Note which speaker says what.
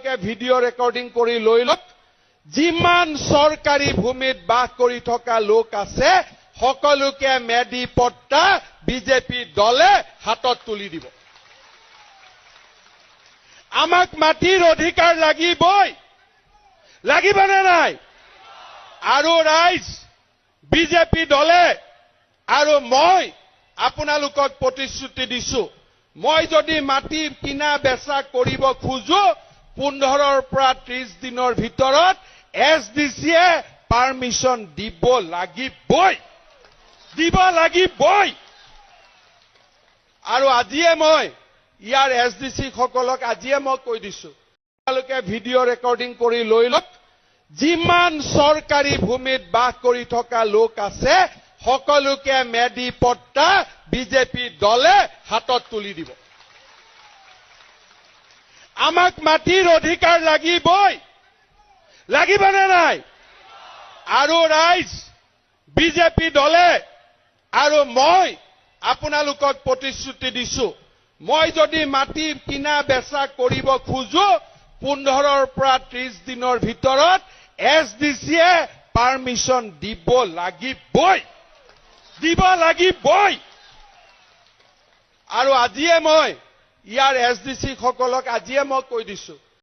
Speaker 1: আপোনালোকে video' recording কৰি লৈ লওক যিমান চৰকাৰী ভূমিত বাস কৰি থকা লোক আছে সকলোকে মেডি পট্টা বিজেপি দলে হাতত তুলি দিব আমাক মাটিৰ অধিকাৰ লাগিবই লাগিবনে নাই আৰু ৰাইজ বিজেপি দলে আৰু মই আপোনালোকক প্ৰতিশ্ৰুতি দিছো মই যদি মাটি কিনা বেচা কৰিব খোজো 15ৰ পৰা 30 দিনৰ ভিতৰত এছডিচিয়ে পাৰমিশন দিব লাগিবই আৰু আজিয়ে মই ইয়াৰ এছডিচি সকলক আজিয়ে মই কৈ দিছো আপোনালোকে ভিডিঅ' ৰেকৰ্ডিং কৰি লৈ লওক যিমান চৰকাৰী ভূমিত বাস কৰি থকা লোক আছে সকলোকে মেডি পট্টা বিজেপি দলে হাতত তুলি দিব আমাক মাটিৰ অধিকাৰ লাগিবই লাগিবনে নাই আৰু ৰাইজ বিজেপি দলে আৰু মই আপোনালোকক প্ৰতিশ্ৰুতি দিছো মই যদি মাটি কিনা বেচা কৰিব খোজো 15ৰ পৰা 30 দিনৰ ভিতৰত এছডিচিয়ে পাৰমিশন দিব লাগিবই আৰু আজিয়ে মই ইয়াৰ এছডিচি সকলক আজিয়ে মই কৈ দিছো